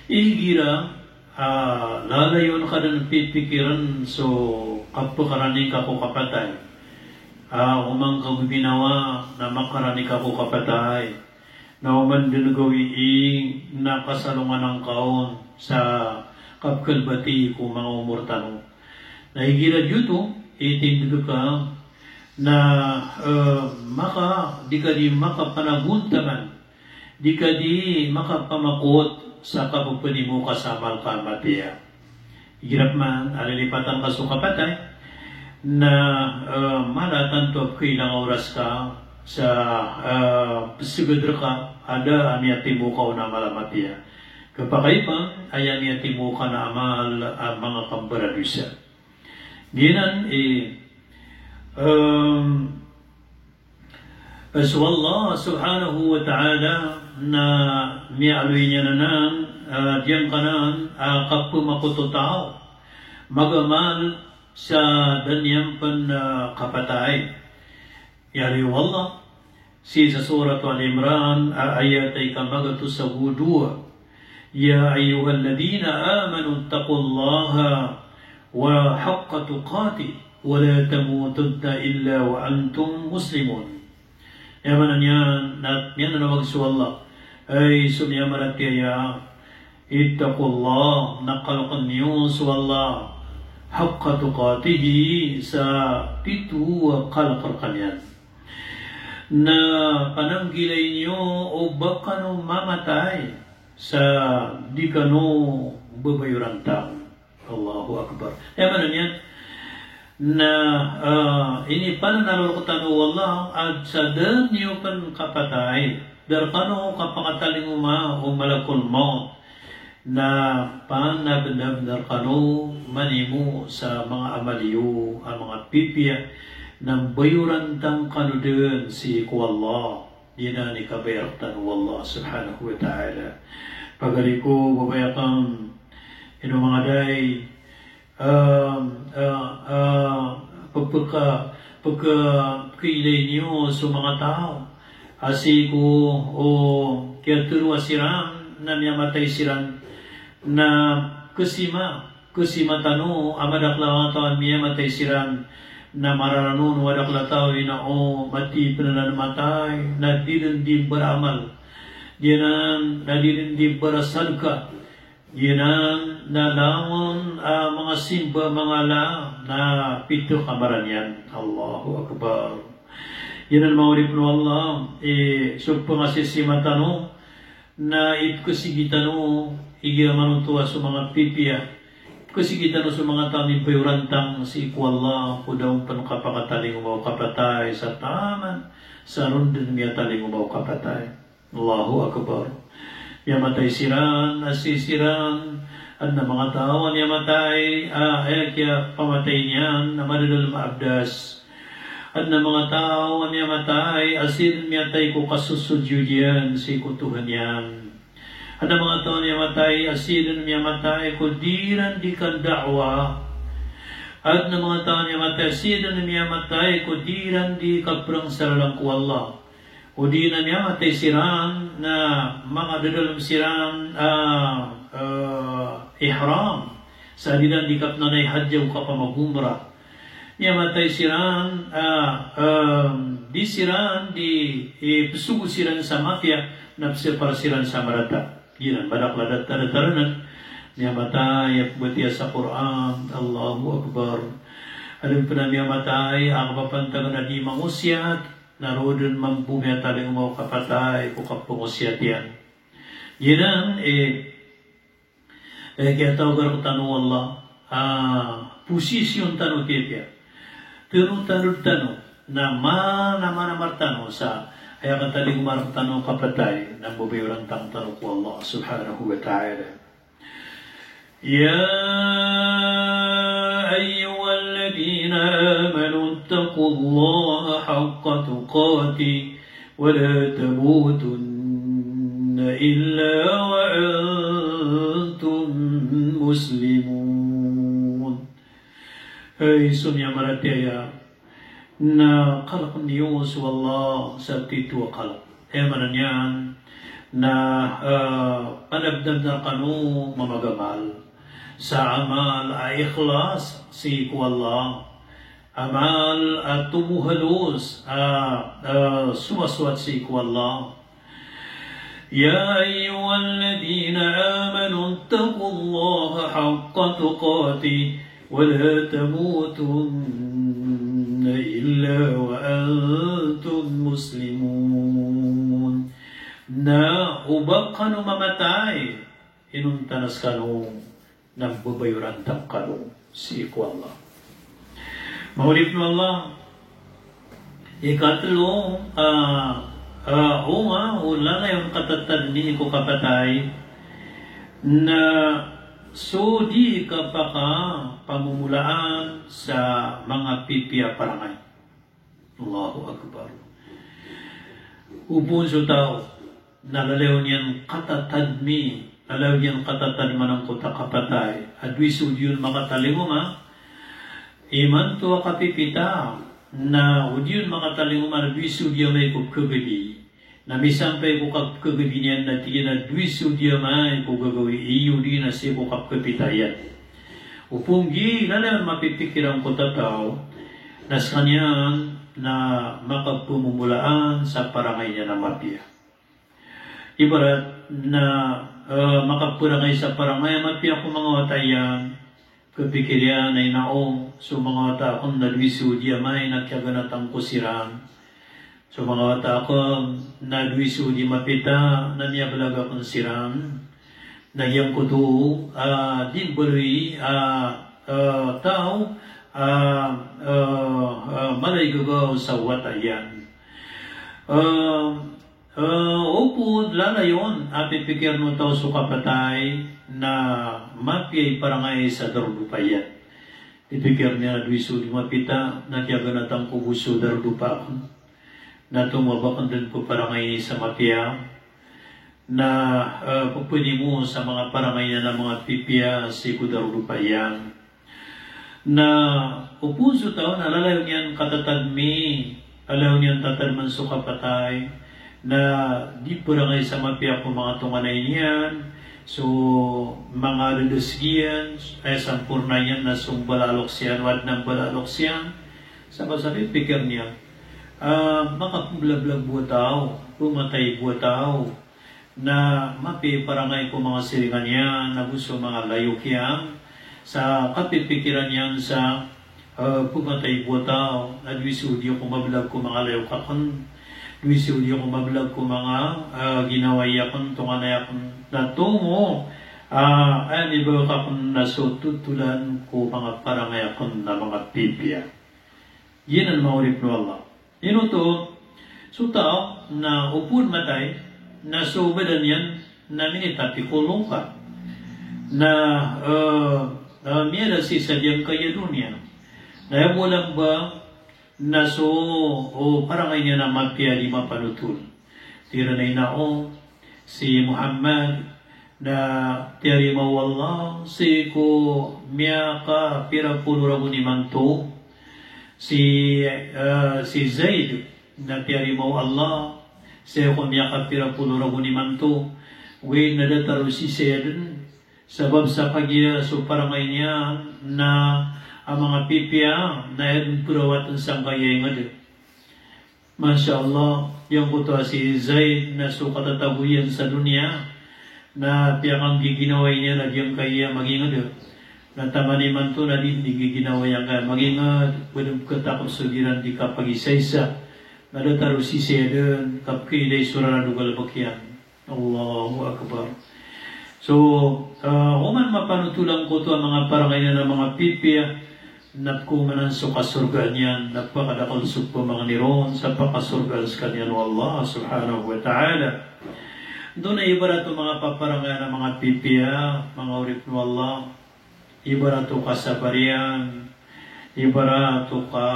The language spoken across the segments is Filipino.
Igira, lalayon ka ng pipikiran so kapakarani ka ko kapatay. Umang kagubinawa na makarani ka ko kapatay. Na uman dinugawi na kasalungan ng kaon sa kapkalbati ko mga umurtano. Naigira dito, itindig ka na di ka di makapanaguntaman, di ka di makapamakot sa kapupani mo kasama ka matiya. Hirap man, alilipatan ka sa kapatay, na malatan to kailang oras ka sa sigudra ka, ada amiyati mo ka na malamatiya. Kapakay pa, ay amiyati mo ka na amal mga kambaradusa. Ginan, so Allah subhanahu wa ta'ala na mialoy niya na nang diyan ka nang kapumapututao magamal sa danyang pan kapatay. Yari wallah si sa surat Al-Imran ayat ay kamagato sa wudua. Ya ayyuhalladhina amanu taqullaha wa haqqa tuqatih wa la tamutunna illa wa antum muslimun. Yaman yan, yan na magsuwallah. Ay sumiyamarat kaya, ittaqullah, nakalakan niyo suwallah, haqqa tuqatihi sa pitu kalakarakan yan. Na pananggilay niyo o baka no mamatay sa di ka no babayurantang. Allahu Akbar. Yaman yan. Na ini pananalo ko tanu wallah at sa dan niyo pan kapatay darkano kapakataling malakul maut na panabnab darkano manimu sa mga amaliyo ang mga pipiya ng bayuran tang kanudun si ku Allah dina ni kabayartan wallah subhanahu wa ta'ala pagaliko babayakang ino mga day pagkailay niyo sa mga tao asiku o kaya turu asiran na miyamatay siran na kusima tanu amadakla taon miyamatay siran na mararanun wadakla tao na o mati pananamatay na di beramal diyan na di berasadka yan nalaman mga simba mga na pito kamaran yan. Allahu Akbar. Yan ang maurip no Allah. So pangasisimatano na itkusigitano igiyaman tuwa sa mga pipiya. Kusigitano sa mga tani bayurantang si iku Allah kudaw panukapakataling umaw kapatay sa taman sa rundin niya taling umaw kapatay. Allahu Akbar. Yamatay siran, asisiran, at na mga tao ang yamatay, kaya pamatay niyan, na madadal maabdas. At na mga tao ang yamatay, asin miyatay ko kasusudyo diyan, si kutuhan yan. At na mga tao ang yamatay, asin miyamatay ko diran di kan da'wa. At na mga tao ang yamatay, asin miyamatay ko diran di kaprang saralang ku Allah. O di na niya matay siran na mga dadalam siran ihram sa dinan di kap nanay hadyaw ka pa magumra niya matay siran di siran di pesugo siran sa mafia na para siran sa marata yan badakladat taranan niya matay at batiya sa Quran Allahu Akbar alam pa na niya matay ang papantagan na di mangusyat narodon mambumiya taling mga kapatay o kapungusyat yan. Yan kaya tawagar ko tanong Allah, posisyon tanong tiya. Pero tanong na manamartano sa kaya kataling martano kapatay na bubayurang tanong ko Allah subhanahu wa ta'ala. Ya أيها الذين آمنوا اتقوا الله حق تقاته ولا تموتن إلا وأنتم مسلمون. Ay sunya marataya na kalak niyos wallah sa titu kalak. Manan yan na panabdab na kanu mamagamal. Sa amal ay ikhlas si ku Allah. Amal at tumuhalos sumaswat si ku Allah. يا أيها الذين آمنوا اتقوا الله حق تقاته ولا تموتن إلا وأنتم مسلمون. Na ubak kanu mamatay, inuntanas kanu nagbabayuran tam kanu si ku Allah. Maulid mo Allah, ikatlo, wala na yung katatad ni ko kapatay na di ka pa ka pamumulaan sa mga pipiya parangay. Allahu Akbar. Upon sa tao, nalalaw niyan katatad mi, nalalaw niyan katatad manang kota kapatay, at wiso yun makatalingo ma, iman to kapipita, na udyon makatalingo ma, at wiso diya may kukagabi, na misampay ko kapkagabi niyan na tiyan na wiso diya may kugagawi, iyo di na siya ko kapkapitayan. Upunggi, nalalaw mapipikiran ko tataw, na sa kanyan, na makapumumulaan sa parangay niya na mapia. Ibarat na makapurangay sa parangay mapia kung mga watayan, kapikiryan ay naong so mga wata akong nalwiso di amay nakyaganatang kusiran. So mga wata akong nalwiso di mapita na niya balaga kong siran. Nagyang kuto di bari tao malay gagaw sa watayan. Opo, lalayon, apipikir no tao sukapatay na mapiyay parangay sa darudupayan. Ipikir niya na duwiso di mapita, nagyaganatang kubuso darudupa ako. Na tumabakan din po parangay sa mapia, na pupuni mo sa mga parangay na mga pipiya si darudupayan. Na upuso tao, nalalayo niyan katatadmi, alayo niyan tatadman sukapatay, na di parangay sa mapia ko mga tunganay niyan, so mga ladusgian, ay sampurna niyan na sumbalalok siyan, wad ng balalok siyan, sa masabi, pikir niya, makapublablag buwa tao, pumatay buwa tao, na mapi parangay ko mga siringan niyan, na gusto mga layok yan, sa kapipikiran niyan sa pumatay buwa tao, na duwisudyo kung mablag ko mga layok akon, duwisudyo kung mablag ko mga ginaway akon, tunganay akon, na tungo, ayan iba akon nasututulan ko mga parangay akon na mga pipiya. Yan ang maurip no Allah. Yun ito, so tao na upun matay, na subadan yan, na minitapi kulong ka, na miyada si sadyang kaya dunia. Na yung walang ba, na so, parangay niya na mapia di mapanutul. Tira na inao, si Muhammad, na tiyari mawallah, si ko miyaka pirapulo rabu ni manto, si Zaid, na tiyari mawallah, si ko miyaka pirapulo rabu ni manto, way nadataro si Zaid, sabab sa pagya so parangay niya na ang mga pipiya na yan purawat ang sanggayay nga din. Masya Allah, yung kuto si Zaid na so katatabuyan sa dunia na tiyakang giginaway niya na diyang kaya magingad yun. Na tamaniman to na din giginaway ang kaya magingad, pwedeng katakot sugiran di kapag-isa-isa. Nadataro si Zaid, kapkiday surara dugal bakyan. Allahu Akbar. So, human mapanutulang ko to ang mga parangay na ng mga pipiya, napkumanan sa kasurgaan yan, napakadakal po mga niron, sa pakasurgaan sa kanyan wa Allah subhanahu wa ta'ala. Doon ay ibarat mga paparangay na mga pipiya, mga urip no Allah, ibarat ka sa bariyan, ibarat ka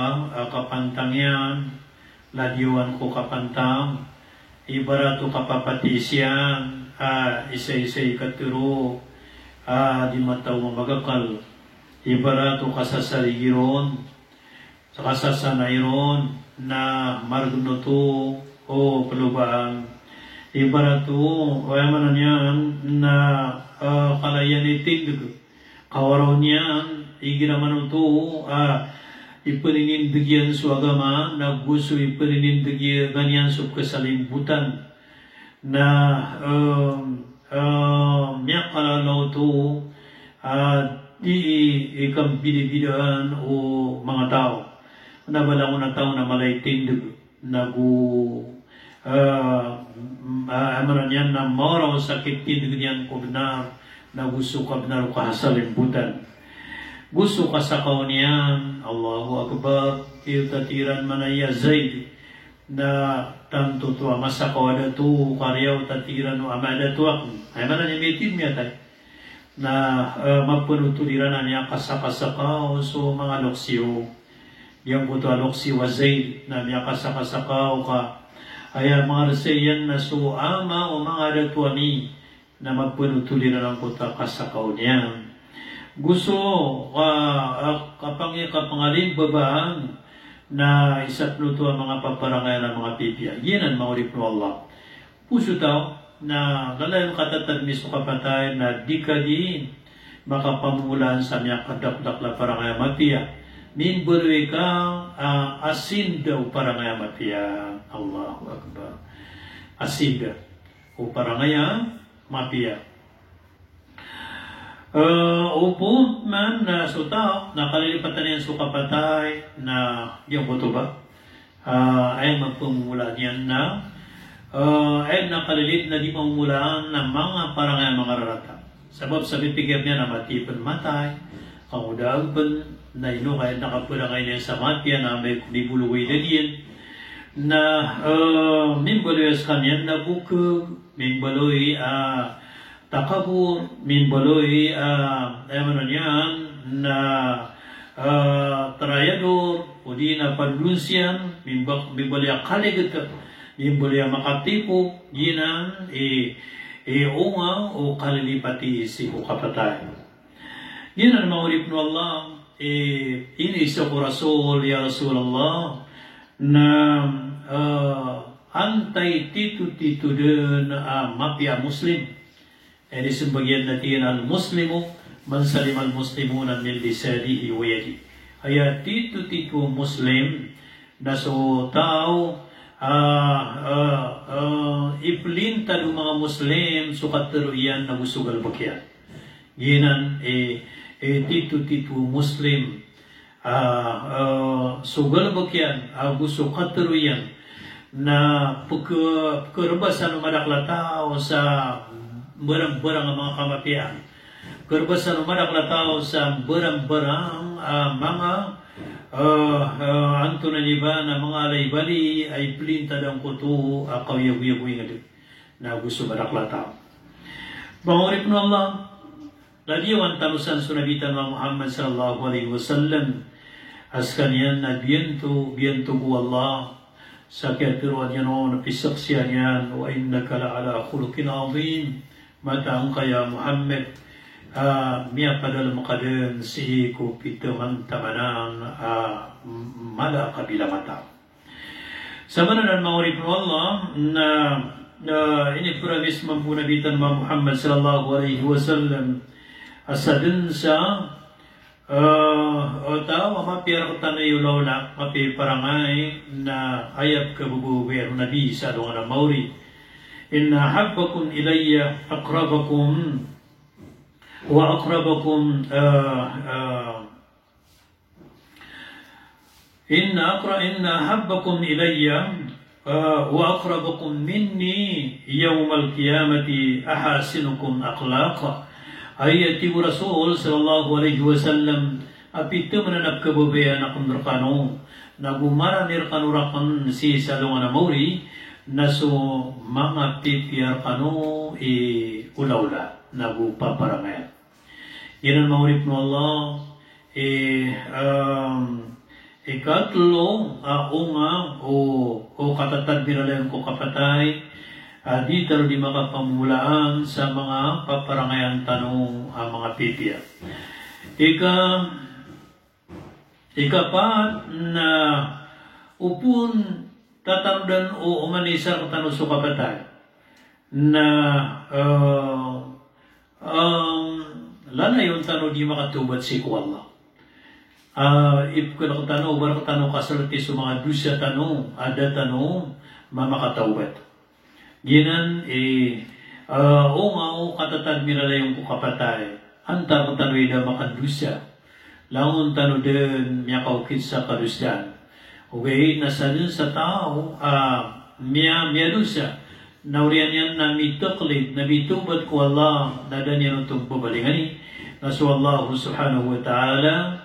kapantang yan, ladyuan ko kapantang, ibarat ka papatisyan, isa-isa'y katuro, di mataw magakal, ibarato kasasaligiron, sa kasasanayron, na margunoto o palubaan, Ibarat tu, mana niya na kalayan itindig. Kawaraw niya, igiraman tu, ipaninindagyan su agama, na gusto ipaninindagyan ganyan su kasalimbutan. Na miyak kalalaw tu, di ikang binibidaan o mga tao. Nabalang na tao na malaitindig, amaran yan na maraw sakit tindig niyan ko na gusto ka na kasalimbutan. Gusto ka sa kauniyan, Allahu Akbar, tatiran manaya zaid, na tanto to masakaw ada to, karyaw tatiran o amada to ako. Ay manan yung metin niya tayo, na magpanutuliran na niya kasakasakaw, so mga loksiyo, yung buto loksiyo wa zaid, na niya kasakasakaw ka, ay mga rasayan na so ama o mga datuani, na magpanutuliran ang buta kasakaw niya. Gusto kapangalin babaan na isat luto ang mga paparangayan ng mga pipiya. Yan ang maulip ng Allah. Puso tao na galayong katatag mismo kapatay na di ka di makapamulan sa niya kadakdak parangaya matiya. Min berwe ka asin daw parangaya matiya. Allahu Akbar. Asin daw o parangaya matiya. Upo man na suta, nakalilipatan niyan sa kapatay na yung buto ba? Ay magpumulaan yan na ay nakalilit na di mamumulaan ng mga parangay mga rarata. Sabab sa bipigyan niya na matipan matay, kamudaag pa na ino kahit nakapulangay niya sa matya na may bibuluwi na diyan na mimbaloy as kanyan na bukog, mimbaloy takabur, minbaloy ano niyan na trayador, o di na panlunsian, minbaloy kaligat, minbaloy makatipo, yinan unga o kalilipati si kapatay. Yan ang maulip no Allah, inisa ko Rasul, ya Rasulullah, na antay titu-titu din mapya Muslim. Ini sebagian natin al-Muslimu man salim al-Muslimuna min lisanihi wa yadihi. Ay titu Muslim na so tao iplinta ng mga Muslim sukat teruyan na musugal bakyan. Ginan titu Muslim sugal bakyan gusto kateruyan na pagkarabasan ng madaklataw sa barang-barang ang mga kamatian. Karbasan umadak na tao sa barang-barang mga anto na niba na mga alaybali ay plinta ng kuto kawiyaw-yaw nga din na gusto madak na tao. Bangurip na Allah, ladiyawan talusan sunabitan wa Muhammad sallallahu alaihi wasallam as kanyan na biento ko Allah sa katiruan yan o napisaksiyan yan wa innaka la ala khuluqin azim. Matang kaya Muhammad miya padal makadun si ko pitaman tamanang mala kabila mata. Sa manan maurip ng Allah na ini promise mampunabitan ma Muhammad sallallahu alaihi wasallam asadun sa tao mapiyar ko tanay ulawla mapiparangay na ayat kabubuwer nabi sa doon na mauri. Inna habbakum ilayya aqrabakum wa aqrabakum inna habbakum ilayya wa aqrabakum minni yawmal qiyamati ahasinukum akhlaqa. Ayati Rasul sallallahu alaihi wasallam apito mananap kababayan akong rakano nagumara nirkanurakan si salungan na mauri na so mga pipiyar kano ulaula nagupaparangayan. Yan ang maurip ng Allah ikatlo unga o katatag binalayan ko kapatay di taro di makapamulaan sa mga paparangayan tanong ang mga pipiyar. Ikapat na upun tatandan o umanisar tanong sa kapatay na lalayon tano di makatubat si ku Allah. Ipkul tano barak tano kasalati sa mga dusya tano ada tano mamakataubat. Ginan o nga o katatag miralayong ko kapatay. Anta ko tano ida makadusya. Langon tano din miya kaukit sa kadusyan. Okay, nasa dun sa tao miya dusya. Naurian yan na mituklid, na mitubat ko Allah na danyan itong babalingani. Nasu Allah subhanahu wa ta'ala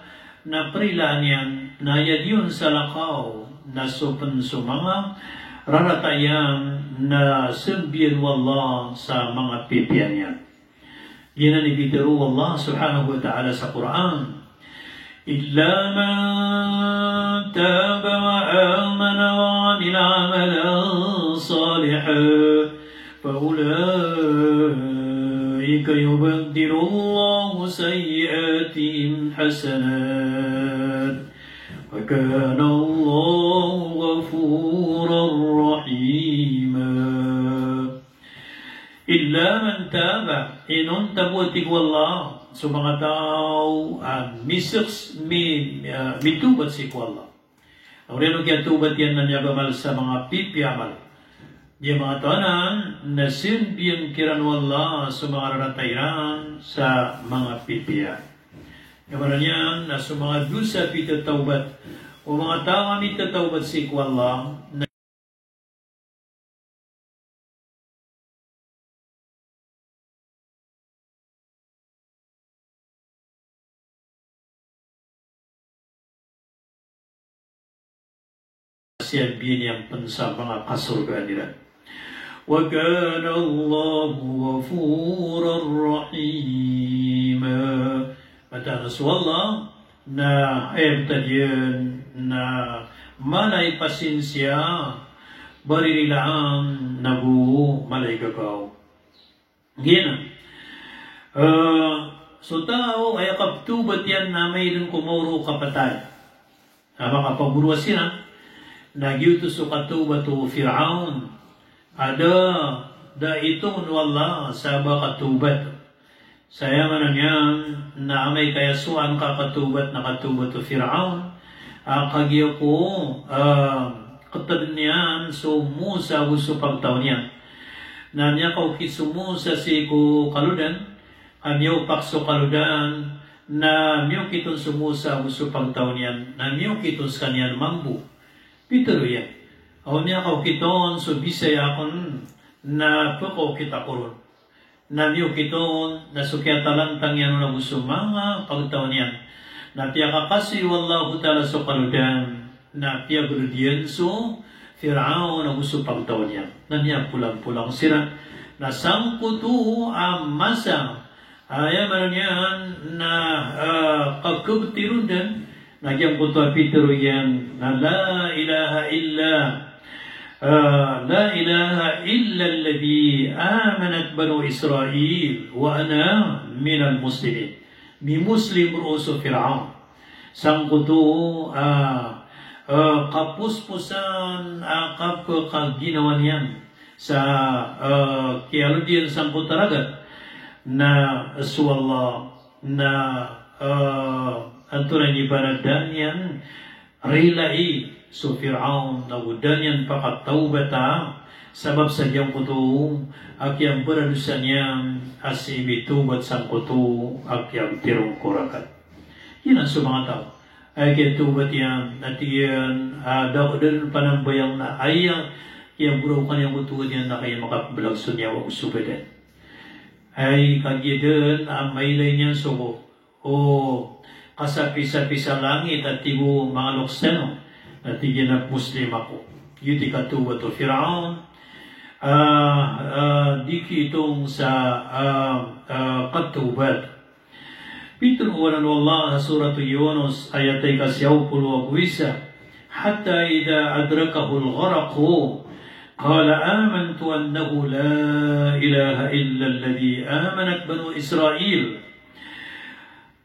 na prilaan yan na yun sa lakaw na supan sumanga raratayan na sumbiyan wallah sa mga pipian yan. Ginanibitiru Allah subhanahu wa ta'ala sa Quran. إلا من تاب وآمن وعمل عملا صالحا فأولئك يبدل الله سيئاتهم حسنات وكان الله غفورا رحيما إلا من تاب إن تبوتك والله so mga tao mitubat si ku Allah. Aureno kaya tubat yan na niya gamal sa mga pipiamal. Di mga tawanan na sinbiyang kiran Allah sa mga raratayan sa mga pipiya. Kamaran yan na sa mga dusa pitataubat o mga tao mitataubat si ku Allah na siya biniyang pansa mga kasurga nila. Wa kana Allahu ghafuran rahima. Matanas wallah na ayat tadiyan na malay pasinsya baririlaan nagu malay gagaw. Gina. So tao ay kaptubat yan na mayroon kumuro kapatay. Mga paburuas sila. Nagyutos o katubat o Fir'aun. Ada da itong wala sa katubat. Sayangan yan na may kayasuan kakatubat na katubat o Fir'aun. Kagyo ko katad niyan so Musa gusto pagtaon niyan. Na niya kaukit sumusa si ko kaludan. Amyaw pakso kaludan na miyaw kiton sumusa gusto pagtaon niyan. Na miyaw kiton sa kanyan mambu. Pitero yan. Aw niya kaukiton so bisay akon na pako kita koron. Na miyo kiton na sukyatalang tangyan na gusto mga pagtaon yan. Na piya kakasi wallahu ta'ala so kaludan. Na piya gurudiyan so Fir'aun na gusto pagtaon yan. Na niya pulang-pulang sira. Na sangkutu amasa. Ayaw man yan na kagkubtirundan. Nagyang kutuwa Peter yan na la ilaha illa alladhi amanat banu Israel wa ana minal muslimin. Mi muslim ruso Fir'aun. Sang kutu kapuspusan kapaginawan yan sa kialudian sang kutaragat na suwallah na anturan ibaradan yan rilai so Fir'aun na udan yan pakataubata sabab sa diyang kutu akyang beradusan yan asibitubat sang kutu akyang tirong kurakat. Yan ang mga tao ay kaya tubat yan at yan daw din panambayang na ayang kaya buraw ka niyang kutuan yan na kaya makabalag so niya wag subadan ay kagyadan ang mailay niyan so kasapi-sapi sa langit at tigo mga lokseno at tiginap Muslim ako. Yuti katuwa to Fir'aun. Diki itong sa katubat. Pitun uwanan Allah sa surat Yunus ayat ay kasyaw puluwag wisa. Hatta ida adrakahul gharaqo قال آمنت أنه لا إله إلا الذي آمنت بنو إسرائيل.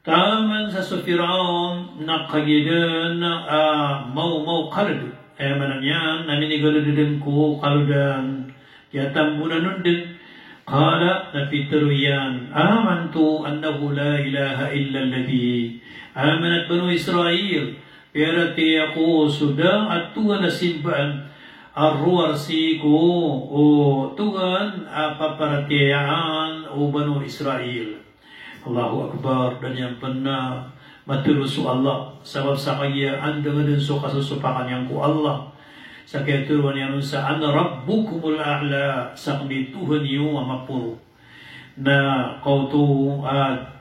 Taman sa Fir'aun nakagidan mau kalad. Manan yan naminigaladan ko kaludan ya tambunan din qala napitruyan amantu annahu la ilaha illa alladhi amanat banu Israel perati aku sudah at Tuhan na simbahan arruarsi ko o Tuhan paparatiyaan o banu Israel. Allahu Akbar. Dan yang pernah matulusu Allah sabab sa kaya anda nga din so kasusupakan yang ku Allah sa kaya turuan yan sa ana rabbukumul a'la sa kami Tuhan yung mapuro na kautu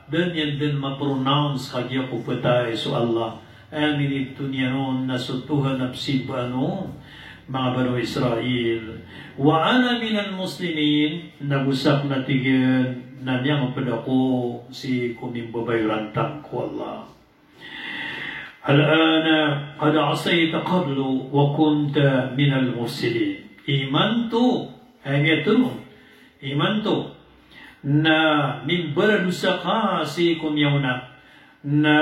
dan yan din mapronounce kaya ku patay so Allah amin ito niya nun na so Tuhan napsiba no mga banu Israel wa ana minal muslimin nagusak na tigyan na niyang padako si kumimbabay rantang ko Allah. Al-ana qad asayta qablu wa kunta minal mufsidin. Imantu imantu na mimbardusa ka si kumyauna na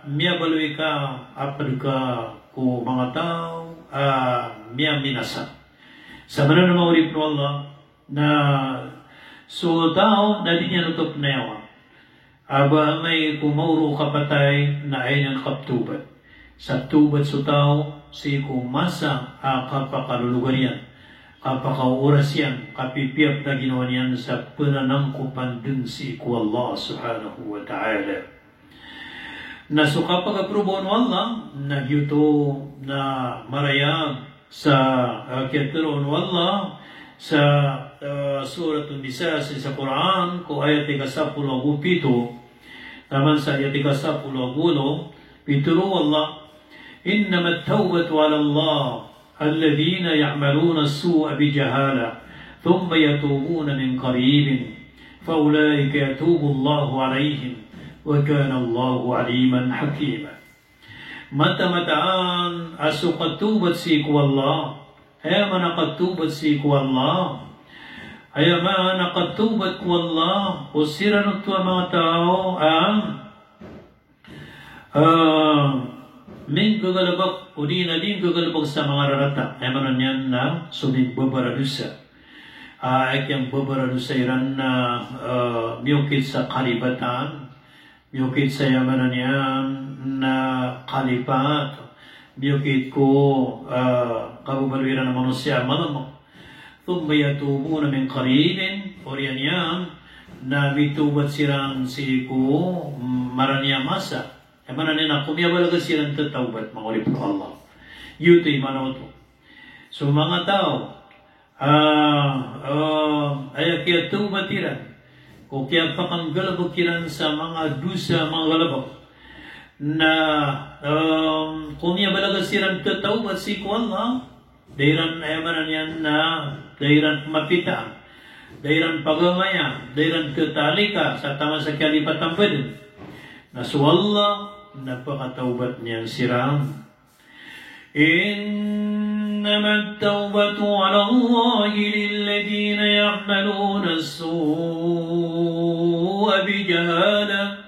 miyabaloy ka apad ka ko mga tao miya minasa. Sa manan na maulip no Allah na so tao na di niya nutup na yawa. Aba may kumauro kapatay na ay ng kaptubat. Sa tubat so tao, si kumasa kapakalulugan yan, kapakauras yan, kapipiyap na ginawa niyan sa pananangkupan dun si ku Allah subhanahu wa ta'ala. Na so kapag aprubo no Allah, na yuto na marayag sa kitro no Allah, sa surat An-Nisa sa Quran ko ayat 37 naman sa ayat 38 bituro Allah innama at-tawbatu 'ala Allah alladhina ya'maluna as-su'a bijahala thumma yatubuna min qaribin faulaika yatubu Allahu 'alayhim wa kana Allahu 'aliman hakima. Mata-mataan asukatubat si ku Allah Haya manakatubat si ku Allah. Haya manakatubat ku Allah. O sira ng tuwa mga tao min gagalabak o di na din gagalabak sa mga rarata. Haya manan yan na sumigbabaradusa. Ay kiyang babaradusa iran na miyukit sa kalibatan. Miyukit sa yamanan yan na kalipat. Biyukit ko kabubalwira ng manusia malamang. Thumma yatubuna min qaribin. Oriyan yan na mitubat sirang si ko maranya masa. Emana nina kumiyabalaga sirang tatawbat mga ulip ng Allah. Yuto imanaw to. So mga tao ay kaya tubatiran. O kaya pakanggalabog kiran sa mga dusa mga galabog. Na kung niya balaga silang tatawbat si ku Allah, dairan ayamanan yan na dairan mapita, dairan pagamaya, dairan tatalika sa tama sa kalipatan pwede. Na su Allah, napakatawbat niyan sirang. Innama at-tawbatu 'ala Allah lilladhina ya'maluna as-su'a bijahala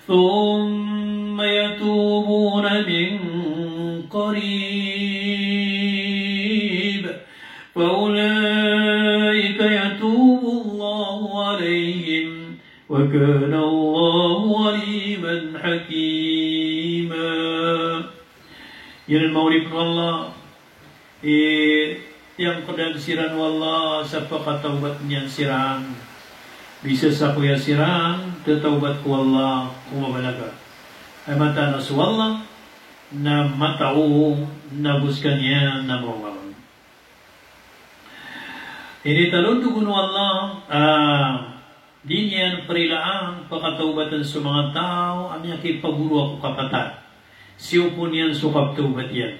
ثم يتوبون من قريب فأولئك يتوب الله عليهم وكان الله عليما حكيما. Yan ang maulip ng Allah. Yang kadagsiran wallah sa pakatawbat niyan sirang. Bisa sa kuya sirang, tatawbat ko Allah kumabalaga. Ay mata na su Allah na matao na buskan niya na maungawan. Ini talon tugun Allah di niyan perilaan pakatawbatan sa mga tao ang yakipaguro ako kapatad. Siyo po niyan sukap tawbat yan.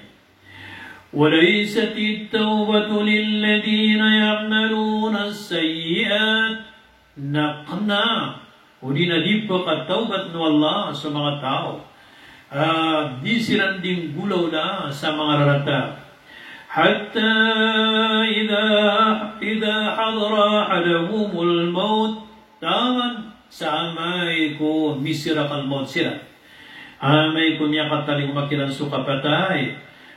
وليست التوبة للذين يعملون السيئات Nakna o di na di pagkatawbat no Allah sa mga tao. Di siranding gulaw na sa mga rarata. Hatta idha hadra hadahumul maut taman sa amay ko misirak al maut sira. Amay ko niya kataling makilan sukapatay.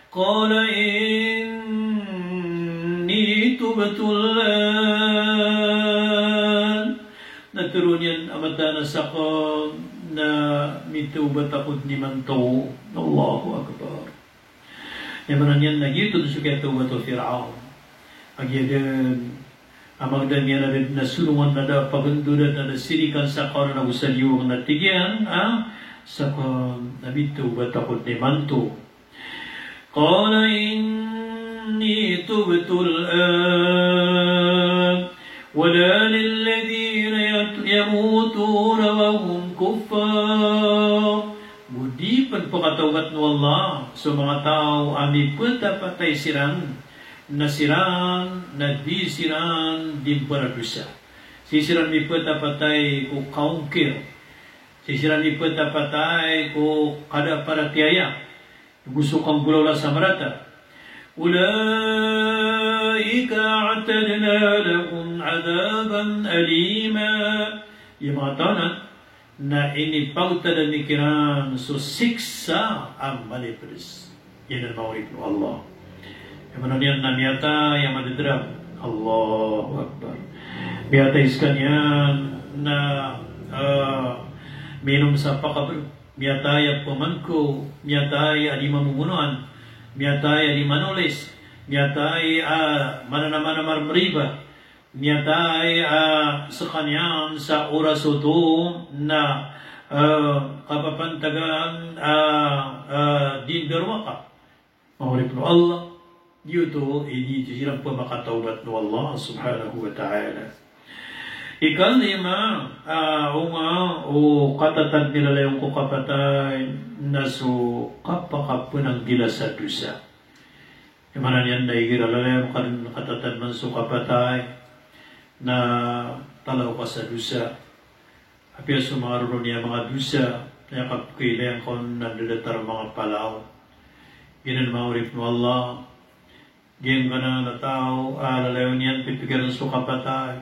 Qala inni tubatullan naturun yan amata na sakam na mitubat ako ni manto. Allahu Akbar. Yaman yan nagyutod suka tubato Fir'aun. Agyadan amagdan yan na rin nasulungan na da pagundudan na nasirikan sa kawan na usalyong natigyan sakam na mitubat ako ni manto. Qala inni tubatul ولا للذين يموتون وهم كفار. Budi pagpakatawat ng Allah sa mga tao ami patay siran nasiran nadisiran di paradusa. Sisiran mi patay ko kaungkir. Sisiran mi patay ko kada para tiaya. Gusto kang gulala sa marata. أولئك أعتدنا لهم عذابا أليما. Yung mga tanan na inipauta na mikiran so siksa ang malipis. Yan ang mawalik ng Allah. Yung mga niyan na miyata yung madidrab. Allahu Akbar. Miyata iskan yan na minum sa pakabro. Miyata yung pamangko. Miyata yung alimamunuan. Miyatay di manolis, miyatay mananamar meriba, miyatay sa kanyang sa oras ito na kapapantagan din berwaka. Mawalip no Allah, dito hindi silang pamakatawbat no Allah subhanahu wa ta'ala. Ikalima, o katatag nila layong ko kapatay na so kapakapo ng gila sa dusa. Imanan yan na igirala layong katatag ng so kapatay na talaw ka sa dusa. Apia sumaruro niya mga dusa, na kapkilayang kon nandidatar mga palaw. Ginan maurip mo Allah, giyang ka na tao, lalayon yan, pipigaran so kapatay.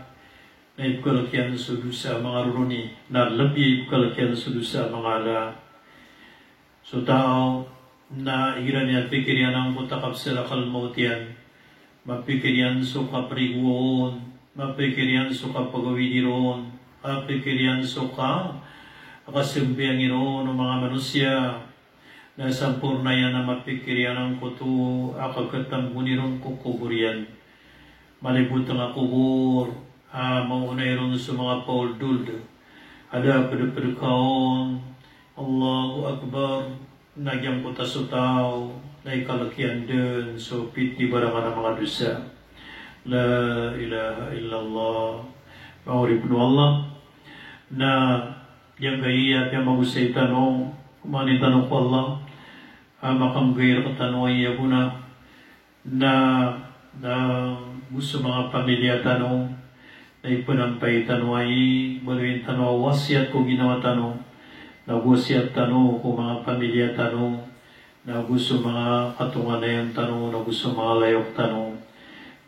Na ipkalakyan sa dusa mga ruruni, na labi ipkalakyan sa dusa mga ala. So tao, na iran yan, pikiryan ang mutakap sila kalmautian, mapikiryan sa kapriguon, mapikiryan sa kapagawidiron, mapikiryan sa kasimpiang iron ng mga manusya, na sampurna yan na mapikiryan ang kuto, akagkatang muniron kukuburian, malibut ang kubur, maunay ron sa mga paulduld. Ada pada kaon, Allahu Akbar, nagyang puta sa tao, na ikalakyan din, so piti barangan ang mga dosa. La ilaha illallah, maurip no Allah, na yang gaya at yang magusay tanong, kumanin tanong ko Allah, makanggayar ka tanong ay yabuna, na gusto mga pamilya tanong, na ipanampay tanway, maluin tanong, wasiat ko ginawa tanong, na wasiat tanong ko mga pamilya tanong, na gusto mga katungan na yung tanong, na gusto mga layok tanong,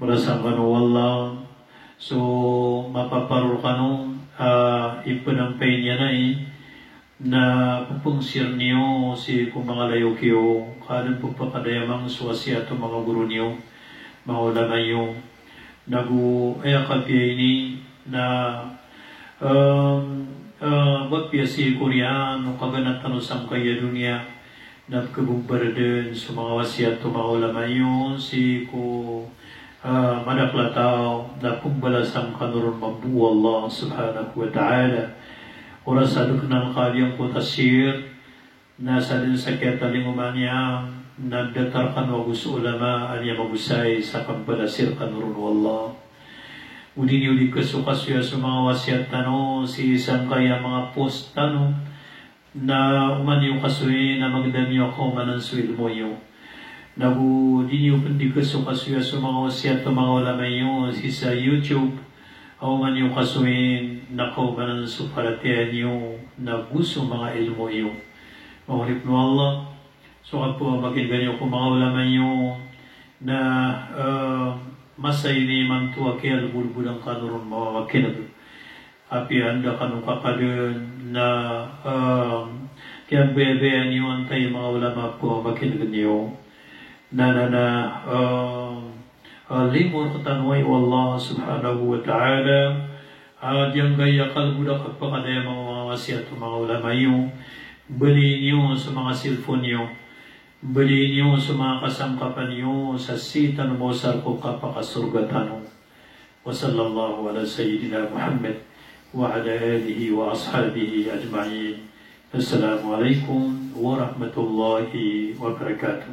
marasang ka no Allah, so mapaparol ka nung, ipanampay niya na na pupungsir niyo si kung mga layok yo, kadang pagpakadayamang suwasiat o mga guru niyo, mga ulaman yung, nagu ayakapya ini na bagpya si Korean o kaganatan o sangkaya dunia na kabubaradan sa mga wasiat o mga ulama yun si ko manaklataw na pumbalasang kanurun mabu Allah subhanahu wa ta'ala oras aduk ng kaliyang putasir na sa din sa ketaling umanya nagdatarkan wa gusto ulama anya magusay sa pagbalasir kanurun wallah. Udin yuli kasukasuya sa mga wasiat tano si isang kaya mga post tano na umanyo kasuy na magdamyo ako manan suil mo yun. Nagu din yung hindi kasukasuya sa mga wasiat o mga ulama yun si sa YouTube o umanyo kasuy na ko manan suparatian yun na gusto mga ilmo yun. Mahulip no Allah. So po bakit ganyan kung mga ulama nyo na masay ni mantua kaya bulbulang kanurun mga makinag. Api anda kanong kakadun na kaya bebean nyo antay mga ulama po makinag nyo na limur ketanwai Allah subhanahu wa ta'ala diang gaya kalbudak kapakadaya mga wasiat mga ulama nyo, beli nyo sa mga cellphone nyo, beli nyo sa mga kasangkapan nyo sa sitan mo sa ko kapakasurgatan. Wa sallallahu ala sayyidina Muhammad wa ala alihi wa ashabihi ajma'in. Assalamualaikum warahmatullahi wabarakatuh.